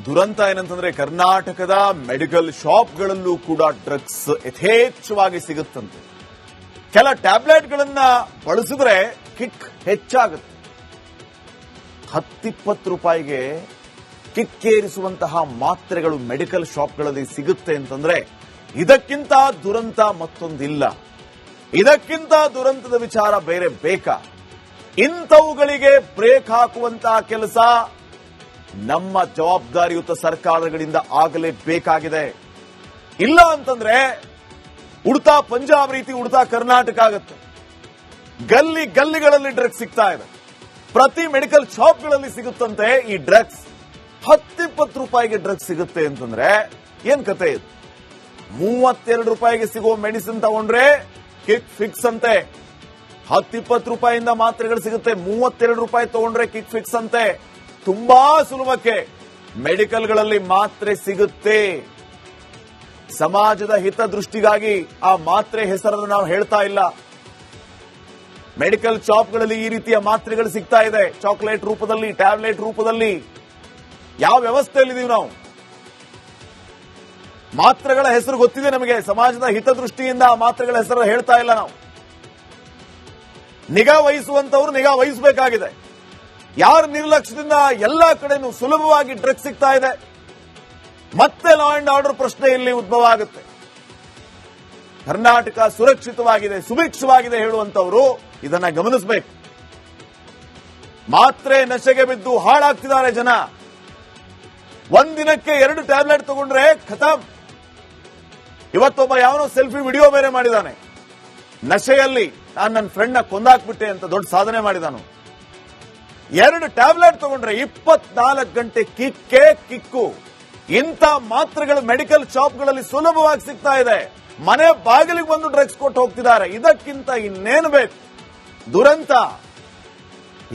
ದುರಂತ ಏನಂತಂದ್ರೆ ಕರ್ನಾಟಕದ ಮೆಡಿಕಲ್ ಶಾಪ್ಗಳಲ್ಲೂ ಕೂಡ ಡ್ರಗ್ಸ್ ಯಥೇಚ್ಛವಾಗಿ ಸಿಗುತ್ತಂತೆ. ಕೆಲ ಟ್ಯಾಬ್ಲೆಟ್ಗಳನ್ನ ಬಳಸಿದ್ರೆ ಕಿಕ್ ಹೆಚ್ಚಾಗುತ್ತೆ. 10-20 ರೂಪಾಯಿಗೆ ಕಿಕ್ಕೇರಿಸುವಂತಹ ಮಾತ್ರೆಗಳು ಮೆಡಿಕಲ್ ಶಾಪ್ಗಳಲ್ಲಿ ಸಿಗುತ್ತೆ ಅಂತಂದ್ರೆ ಇದಕ್ಕಿಂತ ದುರಂತ ಮತ್ತೊಂದಿಲ್ಲ. ಇದಕ್ಕಿಂತ ದುರಂತದ ವಿಚಾರ ಬೇರೆ ಬೇಕಾ? ಇಂಥವುಗಳಿಗೆ ಬ್ರೇಕ್ ಹಾಕುವಂತಹ ಕೆಲಸ ನಮ್ಮ ಜವಾಬ್ದಾರಿಯುತ ಸರ್ಕಾರಗಳಿಂದ ಆಗಲೇಬೇಕಾಗಿದೆ. ಇಲ್ಲ ಅಂತಂದ್ರೆ ಉಡ್ತಾ ಪಂಜಾಬ್ ರೀತಿ ಉಡ್ತಾ ಕರ್ನಾಟಕ ಆಗುತ್ತೆ. ಗಲ್ಲಿ ಗಲ್ಲಿಗಳಲ್ಲಿ ಡ್ರಗ್ಸ್ ಸಿಗ್ತಾ ಇದೆ. ಪ್ರತಿ ಮೆಡಿಕಲ್ ಶಾಪ್ಗಳಲ್ಲಿ ಸಿಗುತ್ತಂತೆ ಈ ಡ್ರಗ್ಸ್. 10-20 ರೂಪಾಯಿಗೆ ಡ್ರಗ್ಸ್ ಸಿಗುತ್ತೆ ಅಂತಂದ್ರೆ ಏನ್ ಕತೆ ಇದು? 32 ರೂಪಾಯಿಗೆ ಸಿಗೋ ಮೆಡಿಸಿನ್ ತಗೊಂಡ್ರೆ ಕಿಕ್ ಫಿಕ್ಸ್ ಅಂತೆ. 10-20 ರೂಪಾಯಿಯಿಂದ ಮಾತ್ರೆಗಳು ಸಿಗುತ್ತೆ. 32 ರೂಪಾಯಿ ತಗೊಂಡ್ರೆ ಕಿಕ್ ಫಿಕ್ಸ್ ಅಂತೆ. ತುಂಬಾ ಸುಲಭಕ್ಕೆ ಮೆಡಿಕಲ್ಗಳಲ್ಲಿ ಮಾತ್ರೆ ಸಿಗುತ್ತೆ. ಸಮಾಜದ ಹಿತದೃಷ್ಟಿಗಾಗಿ ಆ ಮಾತ್ರೆ ಹೆಸರನ್ನು ನಾವು ಹೇಳ್ತಾ ಇಲ್ಲ. ಮೆಡಿಕಲ್ ಶಾಪ್ಗಳಲ್ಲಿ ಈ ರೀತಿಯ ಮಾತ್ರೆಗಳು ಸಿಗ್ತಾ ಇದೆ. ಚಾಕ್ಲೇಟ್ ರೂಪದಲ್ಲಿ, ಟ್ಯಾಬ್ಲೆಟ್ ರೂಪದಲ್ಲಿ. ಯಾವ ವ್ಯವಸ್ಥೆಯಲ್ಲಿದ್ದೀವಿ ನಾವು? ಮಾತ್ರೆಗಳ ಹೆಸರು ಗೊತ್ತಿದೆ ನಮಗೆ. ಸಮಾಜದ ಹಿತದೃಷ್ಟಿಯಿಂದ ಆ ಮಾತ್ರೆಗಳ ಹೆಸರು ಹೇಳ್ತಾ ಇಲ್ಲ ನಾವು. ನಿಗಾ ವಹಿಸುವಂತವ್ರು ನಿಗಾ ವಹಿಸಬೇಕಾಗಿದೆ. ಯಾರ ನಿರ್ಲಕ್ಷ್ಯದಿಂದ ಎಲ್ಲಾ ಕಡೆನೂ ಸುಲಭವಾಗಿ ಡ್ರಗ್ಸ್ ಸಿಗ್ತಾ ಇದೆ. ಮತ್ತೆ ಲಾ ಅಂಡ್ ಆರ್ಡರ್ ಪ್ರಶ್ನೆ ಇಲ್ಲಿ ಉದ್ಭವ ಆಗುತ್ತೆ. ಕರ್ನಾಟಕ ಸುರಕ್ಷಿತವಾಗಿದೆ, ಸುಭಿಕ್ಷವಾಗಿದೆ ಹೇಳುವಂತವರು ಇದನ್ನ ಗಮನಿಸಬೇಕು. ಮಾತ್ರೆ ನಶೆಗೆ ಬಿದ್ದು ಹಾಳಾಗ್ತಿದ್ದಾರೆ ಜನ. ಒಂದಿನಕ್ಕೆ 2 ಟ್ಯಾಬ್ಲೆಟ್ ತಗೊಂಡ್ರೆ ಖತಮ್. ಇವತ್ತೊಬ್ಬ ಯಾವನೋ ಸೆಲ್ಫಿ ವಿಡಿಯೋ ಬೇರೆ ಮಾಡಿದಾನೆ. ನಶೆಯಲ್ಲಿ ನಾನು ನನ್ನ ಫ್ರೆಂಡ್ ನ ಕೊಂದಾಕ್ಬಿಟ್ಟೆ ಅಂತ ದೊಡ್ಡ ಸಾಧನೆ ಮಾಡಿದಾನು. 2 ಟ್ಯಾಬ್ಲೆಟ್ ತಗೊಂಡ್ರೆ 24 ಗಂಟೆ ಕಿಕ್ಕೇ ಕಿಕ್ಕು. ಇಂಥ ಮಾತ್ರೆಗಳು ಮೆಡಿಕಲ್ ಶಾಪ್ಗಳಲ್ಲಿ ಸುಲಭವಾಗಿ ಸಿಗ್ತಾ ಇದೆ. ಮನೆ ಬಾಗಿಲಿಗೆ ಬಂದು ಡ್ರಗ್ಸ್ ಕೊಟ್ಟು ಹೋಗ್ತಿದ್ದಾರೆ. ಇದಕ್ಕಿಂತ ಇನ್ನೇನು ಬೇಕು? ದುರಂತ.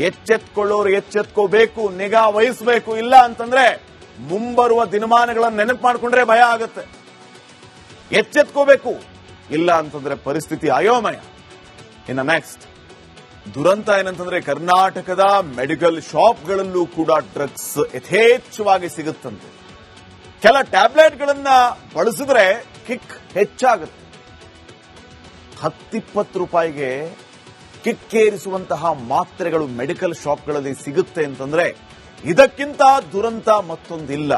ಎಚ್ಚೆತ್ಕೊಳ್ಳೋರು ಎಚ್ಚೆತ್ಕೋಬೇಕು, ನಿಗಾ ವಹಿಸಬೇಕು. ಇಲ್ಲ ಅಂತಂದ್ರೆ ಮುಂಬರುವ ದಿನಮಾನಗಳನ್ನು ನೆನಪು ಮಾಡಿಕೊಂಡ್ರೆ ಭಯ ಆಗುತ್ತೆ. ಎಚ್ಚೆತ್ಕೋಬೇಕು. ಇಲ್ಲ ಅಂತಂದ್ರೆ ಪರಿಸ್ಥಿತಿ ಅಯೋಮಯ. ಇನ್ನು ನೆಕ್ಸ್ಟ್ ದುರಂತ ಏನಂತಂದ್ರೆ ಕರ್ನಾಟಕದ ಮೆಡಿಕಲ್ ಶಾಪ್ಗಳಲ್ಲೂ ಕೂಡ ಡ್ರಗ್ಸ್ ಯಥೇಚ್ಛವಾಗಿ ಸಿಗುತ್ತಂತೆ. ಕೆಲ ಟ್ಯಾಬ್ಲೆಟ್ಗಳನ್ನ ಬಳಸಿದ್ರೆ ಕಿಕ್ ಹೆಚ್ಚಾಗುತ್ತೆ. 10-20 ರೂಪಾಯಿಗೆ ಕಿಕ್ಕೇರಿಸುವಂತಹ ಮಾತ್ರೆಗಳು ಮೆಡಿಕಲ್ ಶಾಪ್ಗಳಲ್ಲಿ ಸಿಗುತ್ತೆ ಅಂತಂದ್ರೆ ಇದಕ್ಕಿಂತ ದುರಂತ ಮತ್ತೊಂದಿಲ್ಲ.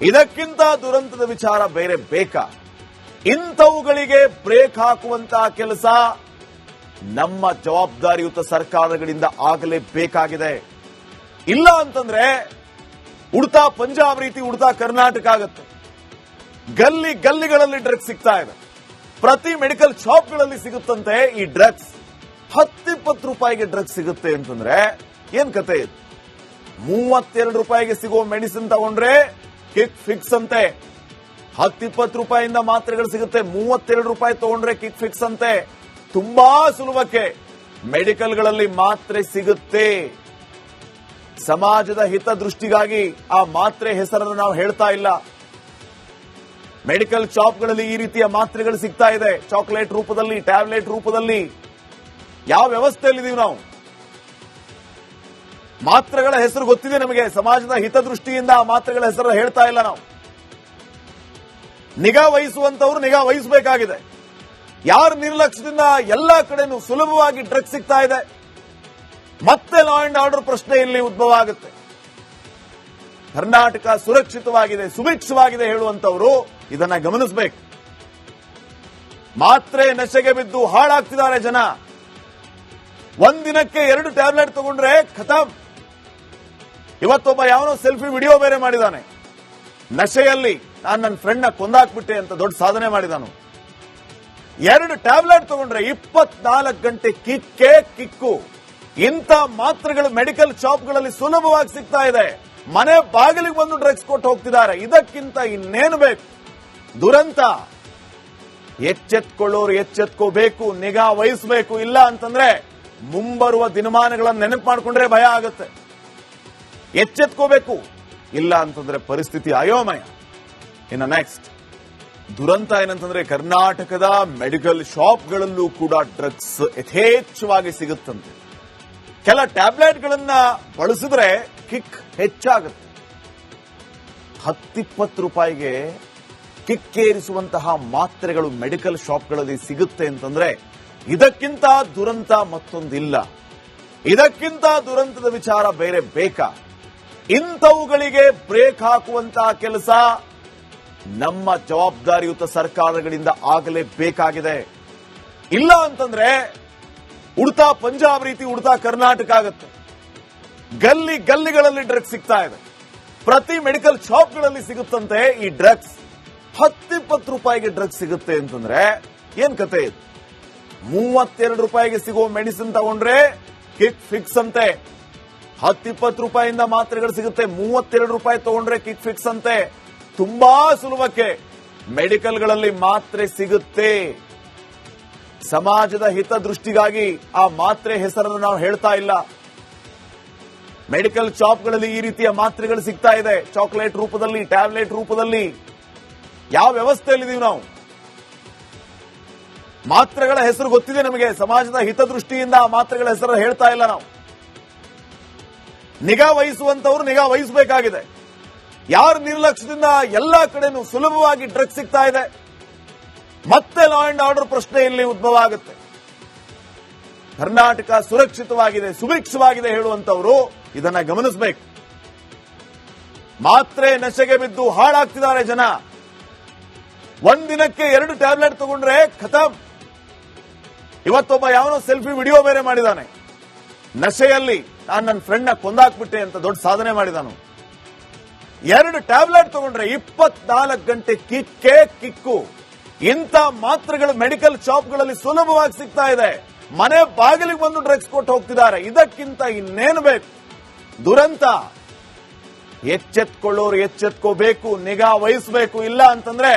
ಇದಕ್ಕಿಂತ ದುರಂತದ ವಿಚಾರ ಬೇರೆ ಬೇಕಾ? ಇಂಥವುಗಳಿಗೆ ಬ್ರೇಕ್ ಹಾಕುವಂತಹ ಕೆಲಸ ನಮ್ಮ ಜವಾಬ್ದಾರಿಯುತ ಸರ್ಕಾರಗಳಿಂದ ಆಗಲೇಬೇಕಾಗಿದೆ. ಇಲ್ಲ ಅಂತಂದ್ರೆ ಉಡ್ತಾ ಪಂಜಾಬ್ ರೀತಿ ಉಡ್ತಾ ಕರ್ನಾಟಕ ಆಗುತ್ತೆ. ಗಲ್ಲಿ ಗಲ್ಲಿಗಳಲ್ಲಿ ಡ್ರಗ್ಸ್ ಸಿಗ್ತಾ ಇದೆ. ಪ್ರತಿ ಮೆಡಿಕಲ್ ಶಾಪ್ಗಳಲ್ಲಿ ಸಿಗುತ್ತಂತೆ ಈ ಡ್ರಗ್ಸ್. 10-20 ರೂಪಾಯಿಗೆ ಡ್ರಗ್ಸ್ ಸಿಗುತ್ತೆ ಅಂತಂದ್ರೆ ಏನ್ ಕತೆ ಇದು? 32 ರೂಪಾಯಿಗೆ ಸಿಗೋ ಮೆಡಿಸಿನ್ ತಗೊಂಡ್ರೆ ಕಿಕ್ ಫಿಕ್ಸ್ ಅಂತೆ. 10-20 ರೂಪಾಯಿಯಿಂದ ಮಾತ್ರೆಗಳು ಸಿಗುತ್ತೆ. 32 ರೂಪಾಯಿ ತಗೊಂಡ್ರೆ ಕಿಕ್ ಫಿಕ್ಸ್ ಅಂತೆ. ತುಂಬಾ ಸುಲಭಕ್ಕೆ ಮೆಡಿಕಲ್ಗಳಲ್ಲಿ ಮಾತ್ರೆ ಸಿಗುತ್ತೆ. ಸಮಾಜದ ಹಿತದೃಷ್ಟಿಗಾಗಿ ಆ ಮಾತ್ರೆ ಹೆಸರನ್ನು ನಾವು ಹೇಳ್ತಾ ಇಲ್ಲ. ಮೆಡಿಕಲ್ ಶಾಪ್ಗಳಲ್ಲಿ ಈ ರೀತಿಯ ಮಾತ್ರೆಗಳು ಸಿಗ್ತಾ ಇದೆ. ಚಾಕ್ಲೇಟ್ ರೂಪದಲ್ಲಿ, ಟ್ಯಾಬ್ಲೆಟ್ ರೂಪದಲ್ಲಿ. ಯಾವ ವ್ಯವಸ್ಥೆಯಲ್ಲಿದ್ದೀವಿ ನಾವು? ಮಾತ್ರೆಗಳ ಹೆಸರು ಗೊತ್ತಿದೆ ನಮಗೆ. ಸಮಾಜದ ಹಿತದೃಷ್ಟಿಯಿಂದ ಆ ಮಾತ್ರೆಗಳ ಹೆಸರು ಹೇಳ್ತಾ ಇಲ್ಲ ನಾವು. ನಿಗಾ ವಹಿಸುವಂತವ್ರು ನಿಗಾ ವಹಿಸಬೇಕಾಗಿದೆ. ಯಾರ ನಿರ್ಲಕ್ಷ್ಯದಿಂದ ಎಲ್ಲಾ ಕಡೆನೂ ಸುಲಭವಾಗಿ ಡ್ರಗ್ಸ್ ಸಿಗ್ತಾ ಇದೆ. ಮತ್ತೆ ಲಾ ಅಂಡ್ ಆರ್ಡರ್ ಪ್ರಶ್ನೆ ಇಲ್ಲಿ ಉದ್ಭವ ಆಗುತ್ತೆ. ಕರ್ನಾಟಕ ಸುರಕ್ಷಿತವಾಗಿದೆ, ಸುಭಿಕ್ಷವಾಗಿದೆ ಹೇಳುವಂತವರು ಇದನ್ನ ಗಮನಿಸಬೇಕು. ಮಾತ್ರೆ ನಶೆಗೆ ಬಿದ್ದು ಹಾಳಾಗ್ತಿದ್ದಾರೆ ಜನ. ಒಂದಿನಕ್ಕೆ 2 ಟ್ಯಾಬ್ಲೆಟ್ ತಗೊಂಡ್ರೆ ಖತಮ್. ಇವತ್ತೊಬ್ಬ ಯಾವನೋ ಸೆಲ್ಫಿ ವಿಡಿಯೋ ಬೇರೆ ಮಾಡಿದಾನೆ. ನಶೆಯಲ್ಲಿ ನಾನು ನನ್ನ ಫ್ರೆಂಡ್ ನ ಕೊಂದಾಕ್ಬಿಟ್ಟೆ ಅಂತ ದೊಡ್ಡ ಸಾಧನೆ ಮಾಡಿದಾನು. 2 ಟ್ಯಾಬ್ಲೆಟ್ ತಗೊಂಡ್ರೆ 24 ಗಂಟೆ ಕಿಕ್ಕೇ ಕಿಕ್ಕು. ಇಂಥ ಮಾತ್ರೆಗಳು ಮೆಡಿಕಲ್ ಶಾಪ್ಗಳಲ್ಲಿ ಸುಲಭವಾಗಿ ಸಿಗ್ತಾ ಇದೆ. ಮನೆ ಬಾಗಿಲಿಗೆ ಬಂದು ಡ್ರಗ್ಸ್ ಕೊಟ್ಟು ಹೋಗ್ತಿದ್ದಾರೆ. ಇದಕ್ಕಿಂತ ಇನ್ನೇನು ಬೇಕು? ದುರಂತ. ಎಚ್ಚೆತ್ಕೊಳ್ಳೋರು ಎಚ್ಚೆತ್ಕೋಬೇಕು, ನಿಗಾ ವಹಿಸಬೇಕು. ಇಲ್ಲ ಅಂತಂದ್ರೆ ಮುಂಬರುವ ದಿನಮಾನಗಳನ್ನು ನೆನಪು ಮಾಡಿಕೊಂಡ್ರೆ ಭಯ ಆಗುತ್ತೆ. ಎಚ್ಚೆತ್ಕೋಬೇಕು. ಇಲ್ಲ ಅಂತಂದ್ರೆ ಪರಿಸ್ಥಿತಿ ಅಯೋಮಯ. ಇನ್ನು ನೆಕ್ಸ್ಟ್ ದುರಂತ ಏನಂತಂದ್ರೆ ಕರ್ನಾಟಕದ ಮೆಡಿಕಲ್ ಶಾಪ್ಗಳಲ್ಲೂ ಕೂಡ ಡ್ರಗ್ಸ್ ಯಥೇಚ್ಛವಾಗಿ ಸಿಗುತ್ತಂತೆ. ಕೆಲ ಟ್ಯಾಬ್ಲೆಟ್ಗಳನ್ನ ಬಳಸಿದ್ರೆ ಕಿಕ್ ಹೆಚ್ಚಾಗುತ್ತೆ. 10-20 ರೂಪಾಯಿಗೆ ಕಿಕ್ಕೇರಿಸುವಂತಹ ಮಾತ್ರೆಗಳು ಮೆಡಿಕಲ್ ಶಾಪ್ಗಳಲ್ಲಿ ಸಿಗುತ್ತೆ ಅಂತಂದ್ರೆ ಇದಕ್ಕಿಂತ ದುರಂತ ಮತ್ತೊಂದಿಲ್ಲ. ಇದಕ್ಕಿಂತ ದುರಂತದ ವಿಚಾರ ಬೇರೆ ಬೇಕಾ? ಇಂಥವುಗಳಿಗೆ ಬ್ರೇಕ್ ಹಾಕುವಂತಹ ಕೆಲಸ ನಮ್ಮ ಜವಾಬ್ದಾರಿಯುತ ಸರ್ಕಾರಗಳಿಂದ ಆಗಲೇಬೇಕಾಗಿದೆ. ಇಲ್ಲ ಅಂತಂದ್ರೆ ಉಡ್ತಾ ಪಂಜಾಬ್ ರೀತಿ ಉಡ್ತಾ ಕರ್ನಾಟಕ ಆಗುತ್ತೆ. ಗಲ್ಲಿ ಗಲ್ಲಿಗಳಲ್ಲಿ ಡ್ರಗ್ಸ್ ಸಿಗ್ತಾ ಇದೆ. ಪ್ರತಿ ಮೆಡಿಕಲ್ ಶಾಪ್ಗಳಲ್ಲಿ ಸಿಗುತ್ತಂತೆ ಈ ಡ್ರಗ್ಸ್. 10-20 ರೂಪಾಯಿಗೆ ಡ್ರಗ್ಸ್ ಸಿಗುತ್ತೆ ಅಂತಂದ್ರೆ ಏನ್ ಕತೆ ಇದು? 32 ರೂಪಾಯಿಗೆ ಸಿಗೋ ಮೆಡಿಸಿನ್ ತಗೊಂಡ್ರೆ ಕಿಕ್ ಫಿಕ್ಸ್ ಅಂತೆ. 10-20 ರೂಪಾಯಿಯಿಂದ ಮಾತ್ರೆಗಳು ಸಿಗುತ್ತೆ, 32 ರೂಪಾಯಿ ತಗೊಂಡ್ರೆ ಕಿಕ್ ಫಿಕ್ಸ್ ಅಂತೆ. ತುಂಬಾ ಸುಲಭಕ್ಕೆ ಮೆಡಿಕಲ್ಗಳಲ್ಲಿ ಮಾತ್ರೆ ಸಿಗುತ್ತೆ. ಸಮಾಜದ ಹಿತದೃಷ್ಟಿಗಾಗಿ ಆ ಮಾತ್ರೆ ಹೆಸರನ್ನು ನಾವು ಹೇಳ್ತಾ ಇಲ್ಲ. ಮೆಡಿಕಲ್ ಶಾಪ್ಗಳಲ್ಲಿ ಈ ರೀತಿಯ ಮಾತ್ರೆಗಳು ಸಿಗ್ತಾ ಇದೆ, ಚಾಕ್ಲೇಟ್ ರೂಪದಲ್ಲಿ, ಟ್ಯಾಬ್ಲೆಟ್ ರೂಪದಲ್ಲಿ. ಯಾವ ವ್ಯವಸ್ಥೆಯಲ್ಲಿದ್ದೀವಿ ನಾವು? ಮಾತ್ರೆಗಳ ಹೆಸರು ಗೊತ್ತಿದೆ ನಮಗೆ. ಸಮಾಜದ ಹಿತದೃಷ್ಟಿಯಿಂದ ಆ ಮಾತ್ರೆಗಳ ಹೆಸರು ಹೇಳ್ತಾ ಇಲ್ಲ ನಾವು. ನಿಗಾ ವಹಿಸುವಂತವರು ನಿಗಾ ವಹಿಸಬೇಕಾಗಿದೆ. ಯಾರ ನಿರ್ಲಕ್ಷ್ಯದಿಂದ ಎಲ್ಲಾ ಕಡೆನೂ ಸುಲಭವಾಗಿ ಡ್ರಗ್ಸ್ ಸಿಗ್ತಾ ಇದೆ, ಮತ್ತೆ ಲಾ ಅಂಡ್ ಆರ್ಡರ್ ಪ್ರಶ್ನೆ ಇಲ್ಲಿ ಉದ್ಭವ ಆಗುತ್ತೆ. ಕರ್ನಾಟಕ ಸುರಕ್ಷಿತವಾಗಿದೆ, ಸುಭಿಕ್ಷವಾಗಿದೆ ಹೇಳುವಂತವರು ಇದನ್ನ ಗಮನಿಸಬೇಕು. ಮಾತ್ರೆ ನಶೆಗೆ ಬಿದ್ದು ಹಾಳಾಗ್ತಿದ್ದಾರೆ ಜನ. ಒಂದಿನಕ್ಕೆ 2 ಟ್ಯಾಬ್ಲೆಟ್ ತಗೊಂಡ್ರೆ ಖತಮ್. ಇವತ್ತೊಬ್ಬ ಯಾವನೋ ಸೆಲ್ಫಿ ವಿಡಿಯೋ ಬೇರೆ ಮಾಡಿದಾನೆ. ನಶೆಯಲ್ಲಿ ನಾನು ನನ್ನ ಫ್ರೆಂಡ್ ನ ಕೊಂದಾಕ್ಬಿಟ್ಟೆ ಅಂತ ದೊಡ್ಡ ಸಾಧನೆ ಮಾಡಿದಾನು. 2 ಟ್ಯಾಬ್ಲೆಟ್ ತಗೊಂಡ್ರೆ 24 ಗಂಟೆ ಕಿಕ್ಕೇ ಕಿಕ್ಕು. ಇಂಥ ಮಾತ್ರೆಗಳು ಮೆಡಿಕಲ್ ಶಾಪ್ಗಳಲ್ಲಿ ಸುಲಭವಾಗಿ ಸಿಗ್ತಾ ಇದೆ. ಮನೆ ಬಾಗಿಲಿಗೆ ಬಂದು ಡ್ರಗ್ಸ್ ಕೊಟ್ಟು ಹೋಗ್ತಿದ್ದಾರೆ. ಇದಕ್ಕಿಂತ ಇನ್ನೇನು ಬೇಕು? ದುರಂತ. ಎಚ್ಚೆತ್ಕೊಳ್ಳೋರು ಎಚ್ಚೆತ್ಕೋಬೇಕು, ನಿಗಾ ವಹಿಸಬೇಕು. ಇಲ್ಲ ಅಂತಂದ್ರೆ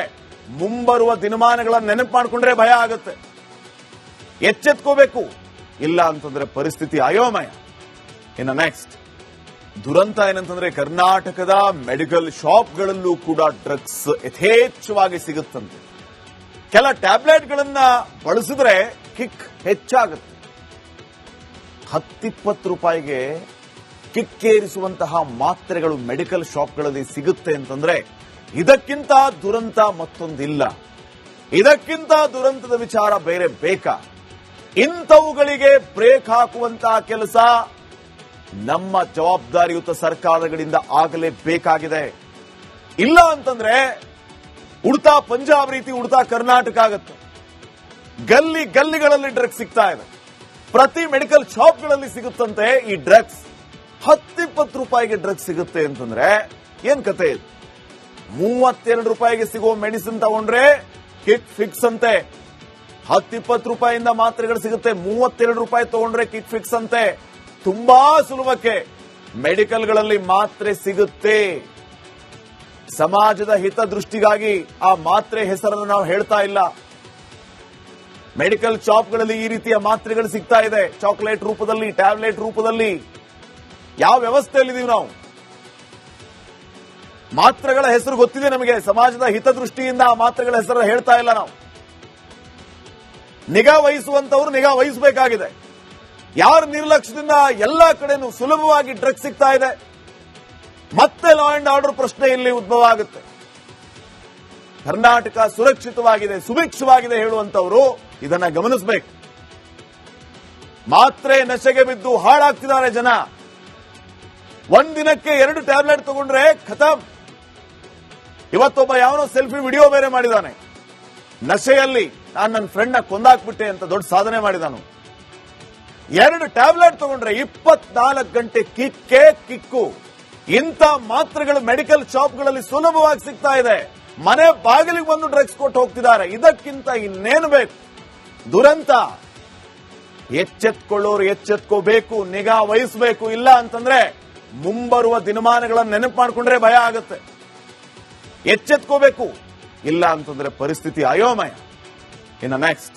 ಮುಂಬರುವ ದಿನಮಾನಗಳನ್ನು ನೆನಪು ಮಾಡಿಕೊಂಡ್ರೆ ಭಯ ಆಗುತ್ತೆ. ಎಚ್ಚೆತ್ಕೋಬೇಕು. ಇಲ್ಲ ಅಂತಂದ್ರೆ ಪರಿಸ್ಥಿತಿ ಅಯೋಮಯ. ಇನ್ನು ನೆಕ್ಸ್ಟ್ ದುರಂತ ಏನಂತಂದ್ರೆ ಕರ್ನಾಟಕದ ಮೆಡಿಕಲ್ ಶಾಪ್ಗಳಲ್ಲೂ ಕೂಡ ಡ್ರಗ್ಸ್ ಯಥೇಚ್ಛವಾಗಿ ಸಿಗುತ್ತಂತೆ. ಕೆಲ ಟ್ಯಾಬ್ಲೆಟ್ಗಳನ್ನ ಬಳಸಿದ್ರೆ ಕಿಕ್ ಹೆಚ್ಚಾಗುತ್ತೆ. 10-20 ರೂಪಾಯಿಗೆ ಕಿಕ್ಕೇರಿಸುವಂತಹ ಮಾತ್ರೆಗಳು ಮೆಡಿಕಲ್ ಶಾಪ್ಗಳಲ್ಲಿ ಸಿಗುತ್ತೆ ಅಂತಂದ್ರೆ ಇದಕ್ಕಿಂತ ದುರಂತ ಮತ್ತೊಂದಿಲ್ಲ. ಇದಕ್ಕಿಂತ ದುರಂತದ ವಿಚಾರ ಬೇರೆ ಬೇಕಾ? ಇಂಥವುಗಳಿಗೆ ಬ್ರೇಕ್ ಹಾಕುವಂತಹ ಕೆಲಸ ನಮ್ಮ ಜವಾಬ್ದಾರಿಯುತ ಸರ್ಕಾರಗಳಿಂದ ಆಗಲೇಬೇಕಾಗಿದೆ. ಇಲ್ಲ ಅಂತಂದ್ರೆ ಉಡ್ತಾ ಪಂಜಾಬ್ ರೀತಿ ಉಡ್ತಾ ಕರ್ನಾಟಕ ಆಗುತ್ತೆ. ಗಲ್ಲಿ ಗಲ್ಲಿಗಳಲ್ಲಿ ಡ್ರಗ್ಸ್ ಸಿಗ್ತಾ ಇದೆ. ಪ್ರತಿ ಮೆಡಿಕಲ್ ಶಾಪ್ಗಳಲ್ಲಿ ಸಿಗುತ್ತಂತೆ ಈ ಡ್ರಗ್ಸ್. 10-20 ರೂಪಾಯಿಗೆ ಡ್ರಗ್ಸ್ ಸಿಗುತ್ತೆ ಅಂತಂದ್ರೆ ಏನ್ ಕತೆ ಇದು? 32 ರೂಪಾಯಿಗೆ ಸಿಗೋ ಮೆಡಿಸಿನ್ ತಗೊಂಡ್ರೆ ಕಿಕ್ ಫಿಕ್ಸ್ ಅಂತೆ. 10-20 ರೂಪಾಯಿಯಿಂದ ಮಾತ್ರೆಗಳು ಸಿಗುತ್ತೆ, 32 ರೂಪಾಯಿ ತಗೊಂಡ್ರೆ ಕಿಕ್ ಫಿಕ್ಸ್ ಅಂತೆ. ತುಂಬಾ ಸುಲಭಕ್ಕೆ ಮೆಡಿಕಲ್ಗಳಲ್ಲಿ ಮಾತ್ರೆ ಸಿಗುತ್ತೆ. ಸಮಾಜದ ಹಿತದೃಷ್ಟಿಗಾಗಿ ಆ ಮಾತ್ರೆ ಹೆಸರನ್ನು ನಾವು ಹೇಳ್ತಾ ಇಲ್ಲ. ಮೆಡಿಕಲ್ ಶಾಪ್ಗಳಲ್ಲಿ ಈ ರೀತಿಯ ಮಾತ್ರೆಗಳು ಸಿಗ್ತಾ ಇದೆ, ಚಾಕ್ಲೇಟ್ ರೂಪದಲ್ಲಿ, ಟ್ಯಾಬ್ಲೆಟ್ ರೂಪದಲ್ಲಿ. ಯಾವ ವ್ಯವಸ್ಥೆಯಲ್ಲಿದ್ದೀವಿ ನಾವು? ಮಾತ್ರೆಗಳ ಹೆಸರು ಗೊತ್ತಿದೆ ನಮಗೆ. ಸಮಾಜದ ಹಿತದೃಷ್ಟಿಯಿಂದ ಆ ಮಾತ್ರೆಗಳ ಹೆಸರನ್ನು ಹೇಳ್ತಾ ಇಲ್ಲ ನಾವು. ನಿಗಾ ವಹಿಸುವಂತವರು ನಿಗಾ ವಹಿಸಬೇಕಾಗಿದೆ. ಯಾರ ನಿರ್ಲಕ್ಷ್ಯದಿಂದ ಎಲ್ಲಾ ಕಡೆನೂ ಸುಲಭವಾಗಿ ಡ್ರಗ್ಸ್ ಸಿಗ್ತಾ ಇದೆ, ಮತ್ತೆ ಲಾ ಅಂಡ್ ಆರ್ಡರ್ ಪ್ರಶ್ನೆ ಇಲ್ಲಿ ಉದ್ಭವ ಆಗುತ್ತೆ. ಕರ್ನಾಟಕ ಸುರಕ್ಷಿತವಾಗಿದೆ, ಸುಭಿಕ್ಷವಾಗಿದೆ ಹೇಳುವಂತವರು ಇದನ್ನ ಗಮನಿಸಬೇಕು. ಮಾತ್ರೆ ನಶೆಗೆ ಬಿದ್ದು ಹಾಳಾಗ್ತಿದ್ದಾರೆ ಜನ. ಒಂದಿನಕ್ಕೆ 2 ಟ್ಯಾಬ್ಲೆಟ್ ತಗೊಂಡ್ರೆ ಖತಮ್. ಇವತ್ತೊಬ್ಬ ಯಾವನೋ ಸೆಲ್ಫಿ ವಿಡಿಯೋ ಬೇರೆ ಮಾಡಿದಾನೆ. ನಶೆಯಲ್ಲಿ ನಾನು ನನ್ನ ಫ್ರೆಂಡ್ ನ ಕೊಂದಾಕ್ಬಿಟ್ಟೆ ಅಂತ ದೊಡ್ಡ ಸಾಧನೆ ಮಾಡಿದಾನು. 2 ಟ್ಯಾಬ್ಲೆಟ್ ತಗೊಂಡ್ರೆ 24 ಗಂಟೆ ಕಿಕ್ಕೇ ಕಿಕ್ಕು. ಇಂಥ ಮಾತ್ರೆಗಳು ಮೆಡಿಕಲ್ ಶಾಪ್ಗಳಲ್ಲಿ ಸುಲಭವಾಗಿ ಸಿಗ್ತಾ ಇದೆ. ಮನೆ ಬಾಗಿಲಿಗೆ ಬಂದು ಡ್ರಗ್ಸ್ ಕೊಟ್ಟು ಹೋಗ್ತಿದ್ದಾರೆ. ಇದಕ್ಕಿಂತ ಇನ್ನೇನು ಬೇಕು? ದುರಂತ. ಎಚ್ಚೆತ್ಕೊಳ್ಳೋರು ಎಚ್ಚೆತ್ಕೋಬೇಕು, ನಿಗಾ ವಹಿಸಬೇಕು. ಇಲ್ಲ ಅಂತಂದ್ರೆ ಮುಂಬರುವ ದಿನಮಾನಗಳನ್ನು ನೆನಪು ಮಾಡಿಕೊಂಡ್ರೆ ಭಯ ಆಗುತ್ತೆ. ಎಚ್ಚೆತ್ಕೋಬೇಕು. ಇಲ್ಲ ಅಂತಂದ್ರೆ ಪರಿಸ್ಥಿತಿ ಅಯೋಮಯ. ಇನ್ನು ನೆಕ್ಸ್ಟ್